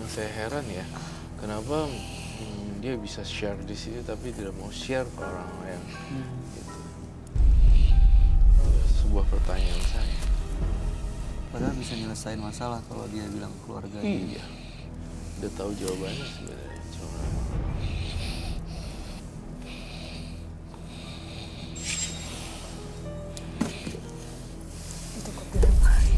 saya heran ya, kenapa dia bisa share di sini tapi tidak mau share ke orang lain. Gitu. Sebuah pertanyaan saya. Padahal bisa nyelesain masalah kalau dia bilang ke keluarga. Iya, udah tahu jawabannya sebenarnya. Cuma Itu kok bilang hari.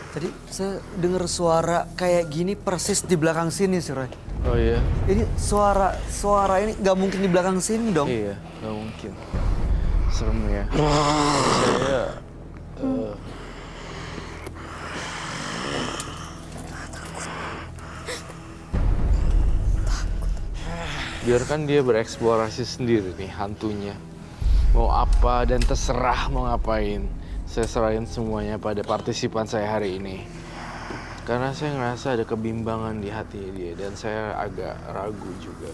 Tadi saya dengar suara kayak gini persis di belakang sini sih, Roy. oh iya, Ini suara ini nggak mungkin di belakang sini dong. iya, nggak mungkin. Serem ya. Saya biarkan dia bereksplorasi sendiri nih hantunya. Mau apa dan terserah mau ngapain. Saya serahin semuanya pada partisipan saya hari ini. Karena saya ngerasa ada kebimbangan di hati dia dan saya agak ragu juga.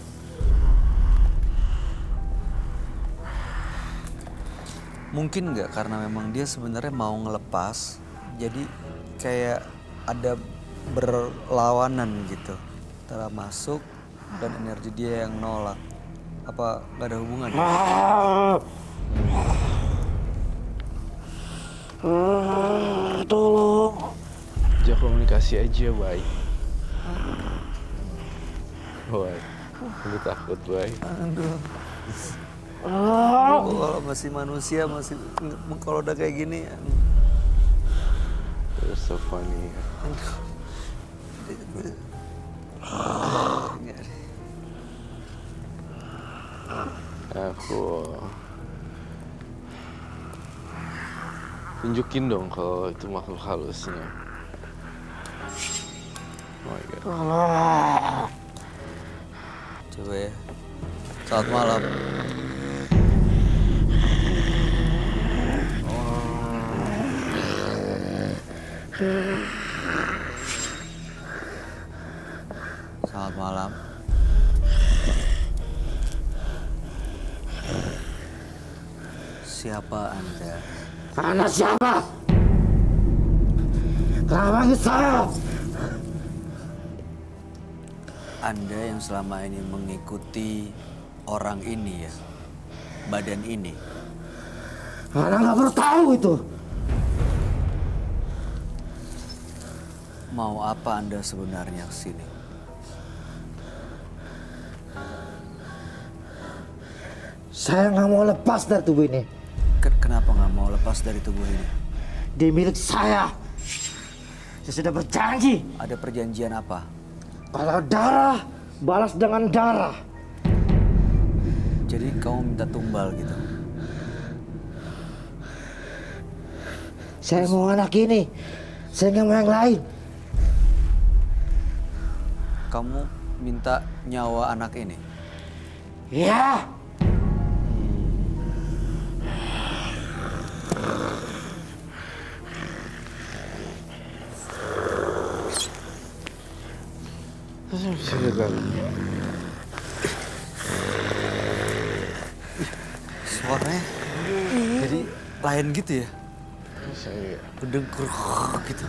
Mungkin nggak karena memang dia sebenarnya mau ngelepas, jadi kayak ada berlawanan gitu. Antara masuk dan energi dia yang nolak. Apa nggak ada hubungan? Tolong. Ajak komunikasi aja, Bay. Bay, aku takut, Bay. Aduh. Kalau masih manusia masih kalau udah kayak gini. It's so funny. Aku tunjukin dong kalau itu makhluk halusnya. Oh my God. Coba ya. Selamat malam. Selamat malam. Siapa Anda? Anak siapa? Kenapa panggil saya? Anda yang selama ini mengikuti orang ini ya? Badan ini? Anak nggak perlu tahu itu. Mau apa Anda sebenarnya kesini? Saya nggak mau lepas dari tubuh ini. Kenapa nggak mau lepas dari tubuh ini? Dia milik saya. Saya sudah berjanji. Ada perjanjian apa? Kalau darah, balas dengan darah. Jadi kamu minta tumbal gitu? Saya mau anak ini. Saya nggak mau yang lain. Kamu minta nyawa anak ini? Ya. Saya bisa gagal. Suaranya jadi lain gitu ya? Saya Berdengkur gitu.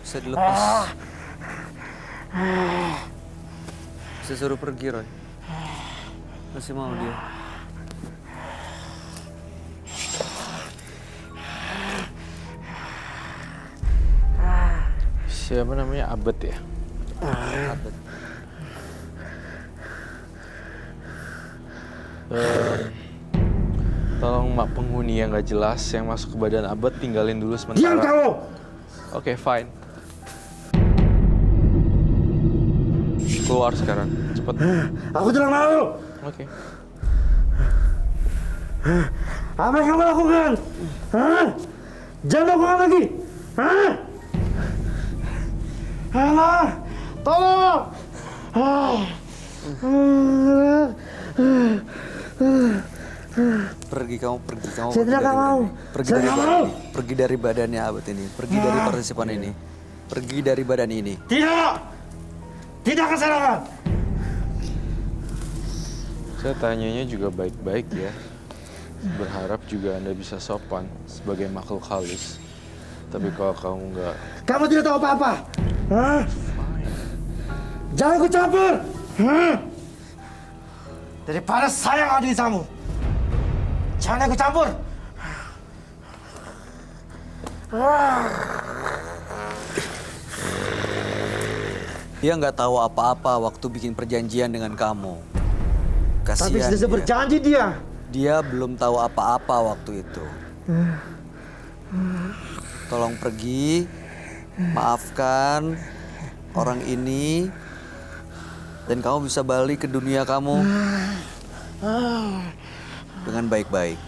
Bisa dilepas. Bisa suruh pergi, Roy. Masih mau dia. siapa namanya Abed ya? Abed. Tolong mak penghuni yang nggak jelas yang masuk ke badan Abed tinggalin dulu sementara. Diam kamu! Oke, fine. Keluar sekarang, cepet. Aku tidak mau. Oke. Apa yang kamu lakukan? Hah? Jangan lakukan lagi. Hah? Allah, tolong. Pergi kamu Saya tidak mau. Pergi Saya dari tidak badan mau. ini. Pergi dari badannya Abed ini. Pergi dari partisipan ini. Pergi dari badan ini. Tidak. Tidak akan saya lakukan. Saya tanyanya juga baik-baik ya. Berharap juga Anda bisa sopan sebagai makhluk halus. Tapi kalau kamu nggak... Kamu tidak tahu apa-apa. Hah? Jangan ikut campur. Hah? Daripada saya yang adili kamu. Jangan ikut campur. Dia nggak tahu apa-apa waktu bikin perjanjian dengan kamu. Kasihan Tapi sudah dia. berjanji dia. Dia belum tahu apa-apa waktu itu. Tolong pergi, maafkan orang ini, dan kamu bisa balik ke dunia kamu dengan baik-baik.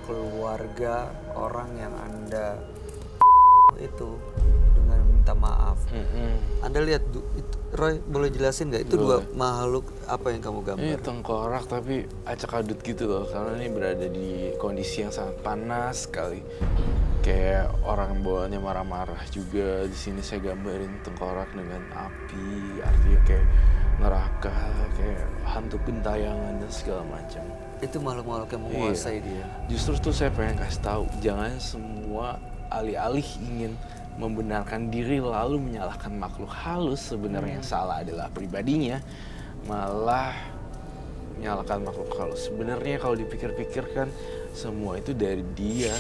keluarga orang yang Anda itu dengan minta maaf. Anda lihat itu, Roy, boleh jelasin nggak itu dua makhluk apa yang kamu gambar? Ini tengkorak tapi acak adut gitu loh, karena ini berada di kondisi yang sangat panas sekali. Kayak orang bawaannya marah-marah juga. Di sini saya gambarin tengkorak dengan api, artinya kayak neraka, kayak hantu gentayangan dan segala macam. Itu makhluk-makhluk yang menguasai dia. Justru tuh saya pengen kasih tahu, jangan semua alih-alih ingin membenarkan diri lalu menyalahkan makhluk halus. Sebenarnya yang salah adalah pribadinya, malah menyalahkan makhluk halus. Sebenarnya kalau dipikir-pikir kan semua itu dari dia,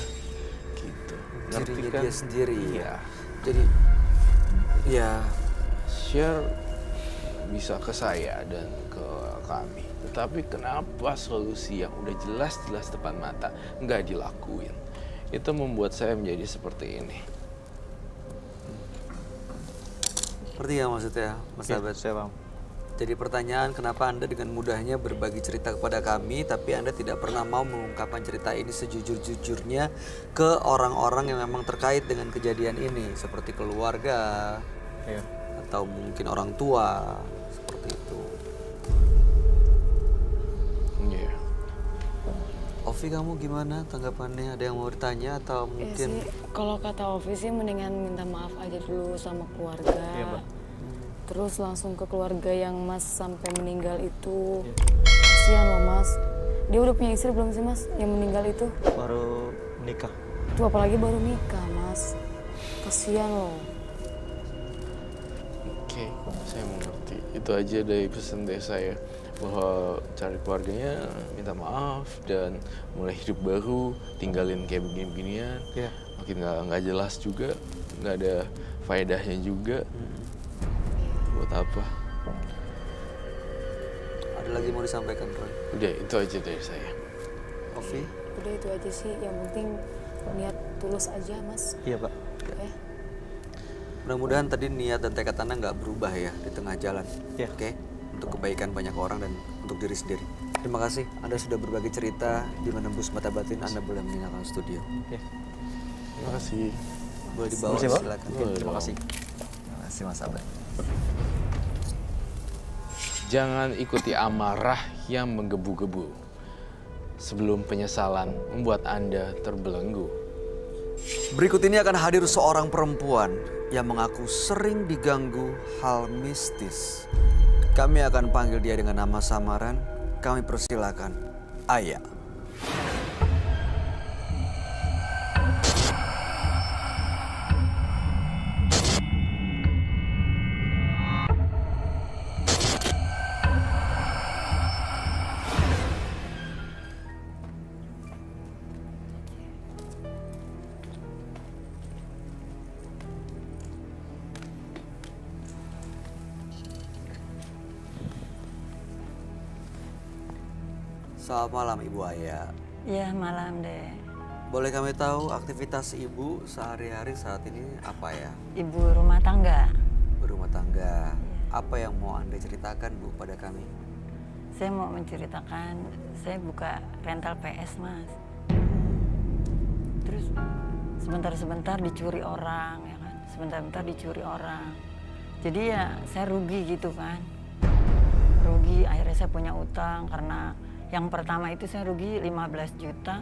gitu. Ngerti Dirinya kan? dia sendiri. Iya. Jadi Ya, share bisa ke saya dan ke kami. Tetapi kenapa solusi yang udah jelas-jelas depan mata nggak dilakuin? Itu membuat saya menjadi seperti ini. ngerti ya maksudnya, Mas Abed? Saya paham. Jadi pertanyaan, kenapa Anda dengan mudahnya berbagi cerita kepada kami, tapi Anda tidak pernah mau mengungkapkan cerita ini sejujur-jujurnya ke orang-orang yang memang terkait dengan kejadian ini, seperti keluarga, Iya. atau mungkin orang tua, seperti itu. Iya. Ovi, kamu gimana tanggapannya? Ada yang mau ditanya atau Ya mungkin? sih, kalau kata Ovi sih mendingan minta maaf aja dulu sama keluarga. Iya, Mbak. Terus langsung ke keluarga yang Mas sampai meninggal itu. Kasihan loh Mas. Dia udah punya istri belum sih Mas yang meninggal itu? Baru menikah. Itu apalagi baru nikah Mas. Kasihan loh. Oke, saya mengerti. Itu aja dari pesan dari saya, bahwa cari keluarganya, minta maaf, dan mulai hidup baru, tinggalin kayak begini-beginian. Iya. Makin nggak jelas juga, nggak ada faedahnya juga. Buat apa? Ada lagi mau disampaikan, Roy? Udah, itu aja dari saya. Ovi? Udah itu aja sih, yang penting niat tulus aja Mas. Iya, Pak. Ya. Mudah-mudahan tadi niat dan tekad Anda nggak berubah ya di tengah jalan. Iya. Oke? Untuk kebaikan banyak orang dan untuk diri sendiri. Terima kasih Anda sudah berbagi cerita di Menembus Mata Batin. Anda boleh meninggalkan studio. Iya. Terima kasih. Boleh dibawa, Terima kasih, Pak. silakan. Boleh Terima dong. kasih. Terima kasih Mas Abed. Jangan ikuti amarah yang menggebu-gebu sebelum penyesalan membuat Anda terbelenggu. Berikut ini akan hadir seorang perempuan yang mengaku sering diganggu hal mistis. Kami akan panggil dia dengan nama samaran. Kami persilakan Aya. Selamat malam Ibu Aya. Iya malam deh. Boleh kami tahu aktivitas Ibu sehari-hari saat ini apa ya? Ibu rumah tangga. Berumah tangga. Apa yang mau Anda ceritakan Bu pada kami? Saya mau menceritakan, saya buka rental PS Mas. Terus sebentar-sebentar dicuri orang ya kan. Sebentar-bentar dicuri orang. Jadi ya saya rugi gitu kan. Rugi, akhirnya saya punya utang karena yang pertama itu saya rugi 15 juta.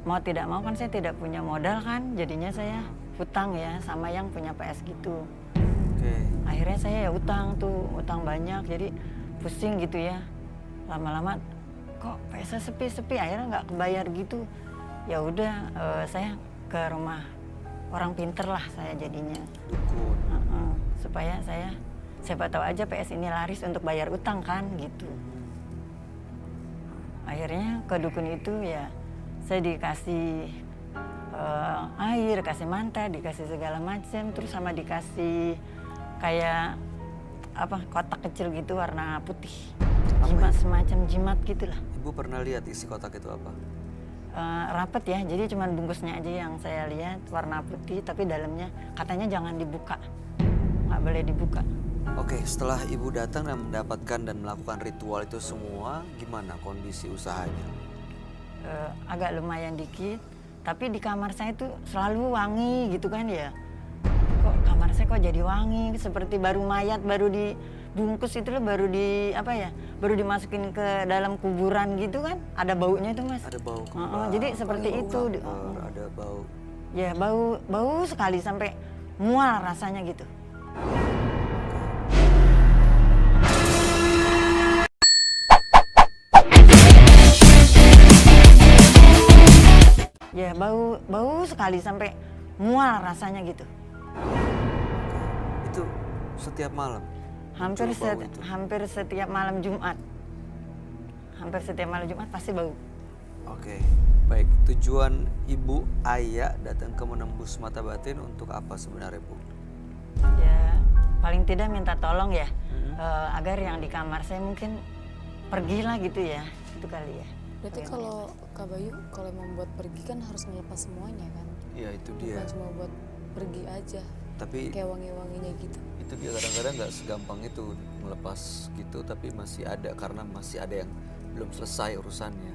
Mau tidak mau kan saya tidak punya modal kan. Jadinya saya hutang ya sama yang punya PS gitu. Oke. Akhirnya saya ya utang tuh, utang banyak, jadi pusing gitu ya. Lama-lama kok PS sepi-sepi, akhirnya nggak kebayar gitu. Ya udah, saya ke rumah orang pinter lah saya jadinya. Dukun. Supaya saya, siapa tahu aja PS ini laris untuk bayar utang kan gitu. Akhirnya ke dukun itu ya saya dikasih air, kasih manta, dikasih segala macam, terus sama dikasih kayak apa kotak kecil gitu warna putih, jimat semacam jimat gitulah. Ibu pernah lihat isi kotak itu apa? Rapet ya, jadi cuma bungkusnya aja yang saya lihat warna putih, tapi dalamnya katanya jangan dibuka, nggak boleh dibuka. Oke, setelah Ibu datang dan mendapatkan dan melakukan ritual itu semua, gimana kondisi usahanya? Agak lumayan dikit, tapi di kamar saya tuh selalu wangi gitu kan ya. Kok kamar saya kok jadi wangi, seperti baru mayat, baru dibungkus itu loh, baru di apa ya, baru dimasukin ke dalam kuburan gitu kan, ada baunya itu Mas. Ada bau kembang. Jadi seperti bau itu. kamar, ada bau. Ya bau sekali sampai mual rasanya gitu. Ya bau sekali sampai mual rasanya gitu. Itu setiap malam? Hampir Muncul bau itu? hampir setiap malam Jumat. Hampir setiap malam Jumat pasti bau. Oke, baik. Tujuan Ibu Aya datang ke Menembus Mata Batin untuk apa sebenarnya Bu? Ya paling tidak minta tolong ya, agar yang di kamar saya mungkin pergilah gitu ya, itu kali ya. Berarti kalau Kak Bayu kalau mau buat pergi kan harus ngelepas semuanya kan? Iya itu dia. Bukan cuma buat pergi aja, Tapi kayak wangi-wanginya gitu. itu dia kadang-kadang nggak segampang itu melepas gitu, tapi masih ada karena masih ada yang belum selesai urusannya.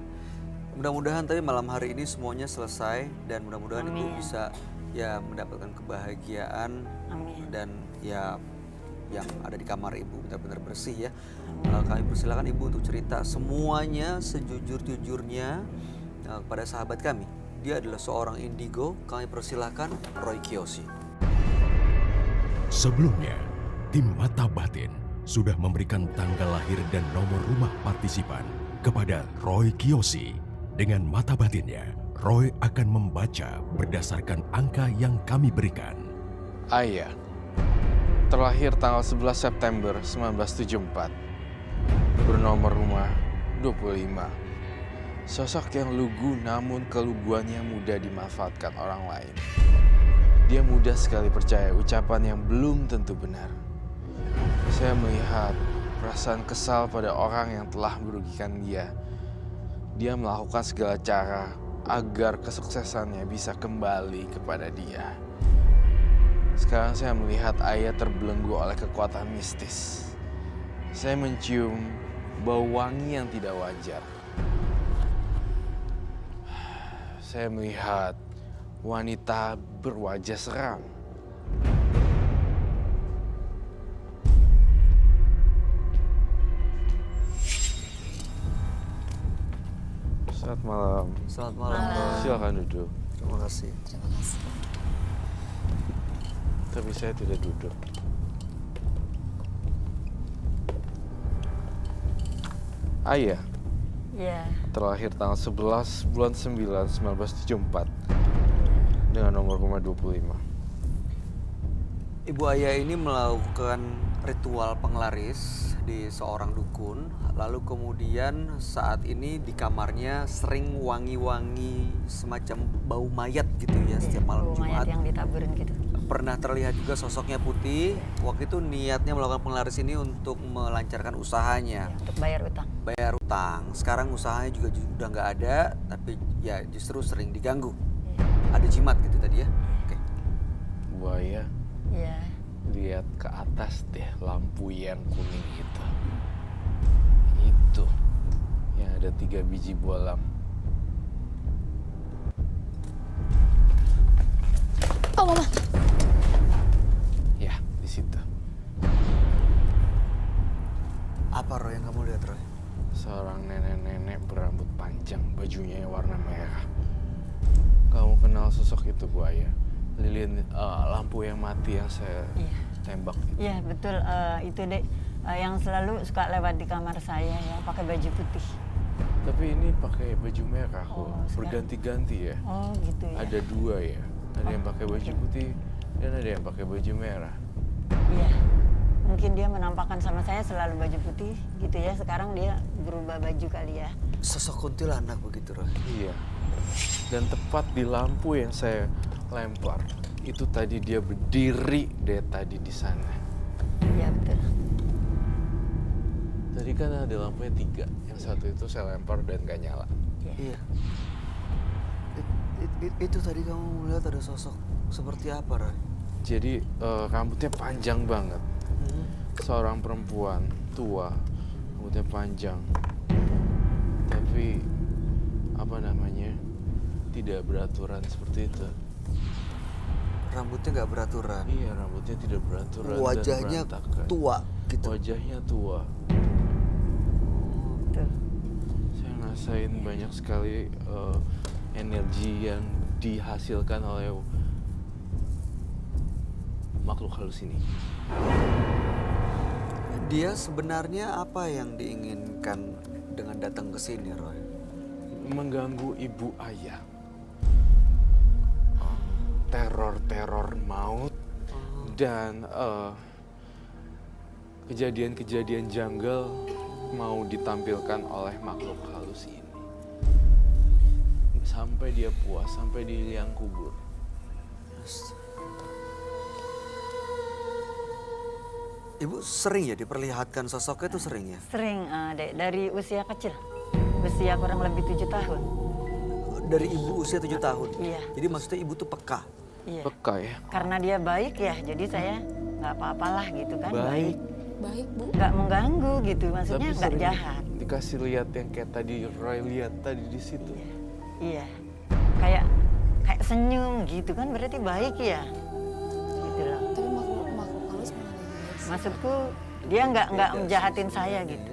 Mudah-mudahan tapi malam hari ini semuanya selesai dan mudah-mudahan Ibu bisa ya mendapatkan kebahagiaan Amin. dan ya yang ada di kamar Ibu benar-benar bersih ya. Kami persilakan Ibu untuk cerita semuanya sejujur-jujurnya kepada sahabat kami. Dia adalah seorang indigo. Kami persilakan Roy Kiyoshi. Sebelumnya, tim Mata Batin sudah memberikan tanggal lahir dan nomor rumah partisipan kepada Roy Kiyoshi. Dengan mata batinnya, Roy akan membaca berdasarkan angka yang kami berikan. Ayah, terlahir tanggal 11 September 1974, bernomor rumah 25. Sosok yang lugu namun keluguannya mudah dimanfaatkan orang lain. Dia mudah sekali percaya ucapan yang belum tentu benar. Saya melihat perasaan kesal pada orang yang telah merugikan dia. Dia melakukan segala cara agar kesuksesannya bisa kembali kepada dia. Sekarang saya melihat ayah terbelenggu oleh kekuatan mistis. Saya mencium bau wangi yang tidak wajar. Saya melihat wanita berwajah seram. Selamat malam. Selamat malam, Roy. Silakan duduk. Terima kasih. Terima kasih. Tapi saya tidak duduk. Ayah, Iya. terlahir tanggal 11 bulan 9 1974 dengan nomor rumah 25. Ibu ayah ini melakukan ritual penglaris di seorang dukun. Lalu kemudian saat ini di kamarnya sering wangi-wangi semacam bau mayat gitu ya setiap malam Bau mayat Jumat. yang ditaburin gitu. Pernah terlihat juga sosoknya putih. Waktu itu niatnya melakukan penglaris ini untuk melancarkan usahanya, Ya, untuk bayar utang. bayar utang. Sekarang usahanya juga udah nggak ada, tapi ya justru sering diganggu. Ada jimat gitu tadi ya. Oke. Buaya, Iya. lihat ke atas deh lampu yang kuning itu. Itu yang ada 3 biji bolam. Oh mama, Ya, di situ. Apa Roy yang kamu lihat Roy? Seorang nenek-nenek berambut panjang, bajunya yang warna merah. Kamu kenal sosok itu, Buaya? Lilin lampu yang mati yang saya Iya. tembak itu. Iya betul, itu dek yang selalu suka lewat di kamar saya yang pakai baju putih. Tapi ini pakai baju merah kok, Oh, sekarang- berganti-ganti ya. Oh gitu ya. Ada 2 ya, ada yang pakai baju putih dan ada yang pakai baju merah. Iya. Mungkin dia menampakkan sama saya selalu baju putih gitu ya. Sekarang dia berubah baju kali ya. Sosok kuntilanak begitu Roy. Iya. Dan tepat di lampu yang saya lempar, itu tadi dia berdiri deh tadi di sana. Iya betul. Tadi kan ada lampunya 3, yang satu itu saya lempar dan gak nyala. Iya. Itu tadi kamu melihat ada sosok seperti apa Roy? Jadi rambutnya panjang banget. Seorang perempuan tua, rambutnya panjang. Tapi apa namanya? Tidak beraturan seperti itu. Rambutnya nggak beraturan. Iya, rambutnya tidak beraturan Wajahnya dan berantakan. tua gitu. Wajahnya tua. Betul. Saya ngerasain banyak sekali energi yang dihasilkan oleh makhluk halus ini. Dia sebenarnya apa yang diinginkan dengan datang ke sini, Roy? Mengganggu ibu ayah. Teror-teror maut dan kejadian-kejadian janggal mau ditampilkan oleh makhluk halus ini. Sampai dia puas, sampai di liang kubur. Ibu sering ya diperlihatkan sosoknya tuh sering ya? Sering, dari usia kecil. Usia kurang lebih 7 tahun. Dari ibu usia 7 tahun? Iya. Jadi maksudnya ibu tuh peka? Iya. Peka ya. Karena dia baik ya, jadi saya nggak apa-apalah gitu kan. Baik. Baik, Bu. Nggak mengganggu gitu, maksudnya Tapi nggak sering jahat. dikasih lihat yang kayak tadi Roy lihat tadi di situ. Iya. Kayak senyum gitu kan berarti baik ya. Gitu loh. Tapi makhluk halus mana lagi baik sih? Maksudku dia nggak menjahatin saya gitu.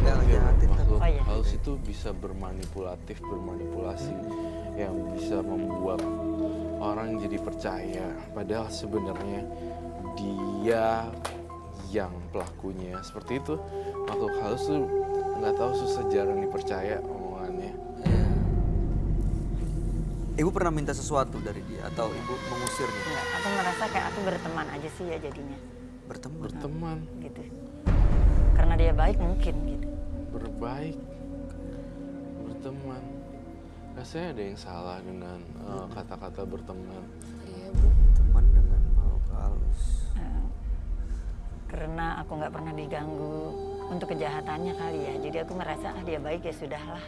Nggak ngejahatin, Makhluk Oh, iya. halus itu bisa bermanipulasi yang bisa membuat orang jadi percaya. Padahal sebenarnya dia yang pelakunya. Seperti itu, makhluk halus tuh nggak tahu susah jarang dipercaya omongannya. Ibu pernah minta sesuatu dari dia atau ibu mengusirnya? Enggak, aku merasa kayak aku berteman aja sih ya jadinya Berteman. Berteman, gitu. Karena dia baik mungkin gitu. berbaik, berteman. Rasanya ada yang salah dengan kata-kata berteman. Iya, Bu. Teman dengan makhluk halus. Karena aku nggak pernah diganggu untuk kejahatannya kali ya. Jadi aku merasa dia baik ya sudahlah.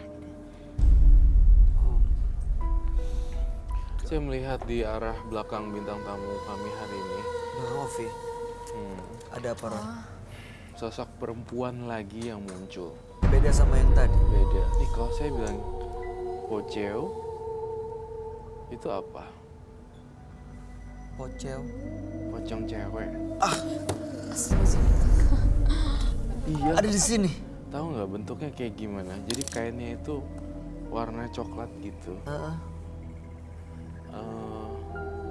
Gitu. Saya melihat di arah belakang bintang tamu kami hari ini, Bang Ovi, ada apa Ron? sosok perempuan lagi yang muncul. Beda sama yang tadi. Beda. Nih kalau saya bilang poceo, itu apa? Pocel. Pocong cewek. Iya. Ada di sini. Tahu nggak bentuknya kayak gimana? Jadi kainnya itu warna coklat gitu.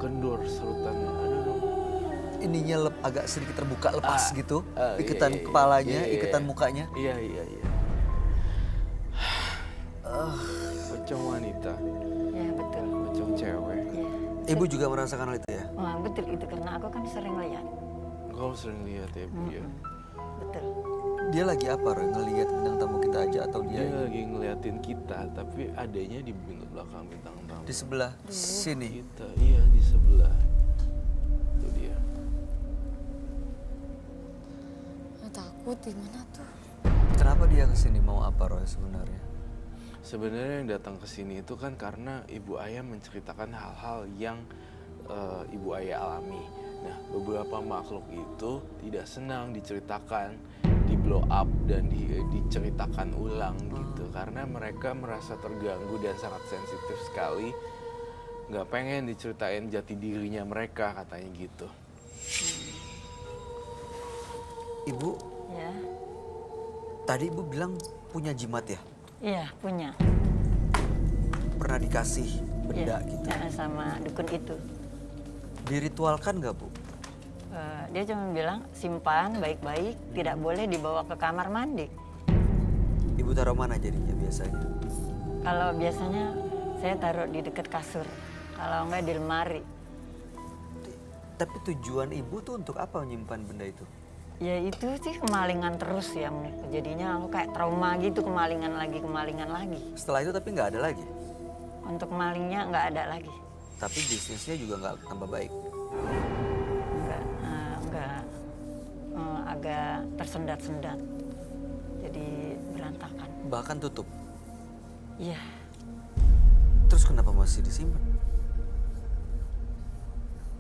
Kendor serutannya. Aduh. Ininya agak sedikit terbuka lepas gitu. Iketan iya, kepalanya, iya, iya. iketan mukanya. Iya. Pocong wanita, Ya betul. pocong cewek. Ya. Ibu juga merasakan hal itu ya? Wah, betul itu karena aku kan sering lihat. Kau sering lihat ya Bu ya? Betul. Dia lagi apa Roy? Ngelihat bintang tamu kita aja atau Dia dia lagi ngeliatin kita, tapi adanya di belakang bintang tamu. di sebelah sini? Kita, iya di sebelah. Itu dia. Takut gimana tuh? Kenapa dia kesini? Mau apa Roy sebenarnya? Sebenarnya yang datang ke sini itu kan karena Ibu Ayah menceritakan hal-hal yang Ibu Ayah alami. Nah, beberapa makhluk itu tidak senang diceritakan, di blow up dan diceritakan ulang gitu, karena mereka merasa terganggu dan sangat sensitif sekali. Nggak pengen diceritain jati dirinya mereka, katanya gitu. Ibu, Ya. tadi ibu bilang punya jimat ya? Iya, punya. Pernah dikasih benda Iya, gitu? sama dukun itu. Diritualkan nggak Bu? Dia cuma bilang simpan baik-baik, tidak boleh dibawa ke kamar mandi. Ibu taruh mana jadinya biasanya? Kalau biasanya saya taruh di dekat kasur, kalau enggak di lemari. Tapi tujuan ibu tuh untuk apa menyimpan benda itu? Ya itu sih kemalingan terus ya, jadinya aku kayak trauma gitu, kemalingan lagi. Setelah itu tapi nggak ada lagi? Untuk malingnya nggak ada lagi. Tapi bisnisnya juga nggak tambah baik? Enggak, agak tersendat-sendat, jadi berantakan. Bahkan tutup? Iya, Terus kenapa masih disimpan?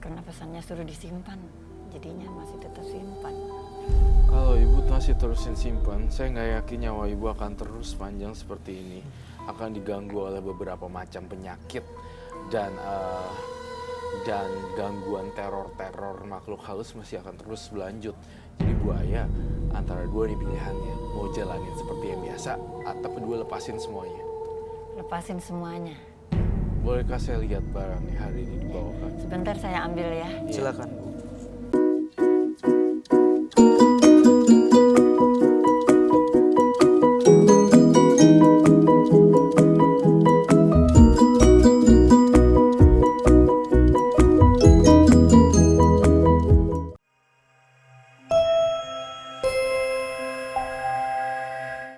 karena pesannya suruh disimpan, jadinya masih tetap simpan. Kalau Ibu masih terusin simpan, saya nggak yakin nyawa Ibu akan terus panjang seperti ini. Akan diganggu oleh beberapa macam penyakit dan gangguan teror makhluk halus masih akan terus berlanjut. Jadi Bu Ayah antara dua nih pilihannya, mau jalanin seperti yang biasa atau kedua lepasin semuanya. Lepasin semuanya. Bolehkah saya lihat barang nih hari ini dibawakan? Sebentar saya ambil ya. Silakan Bu.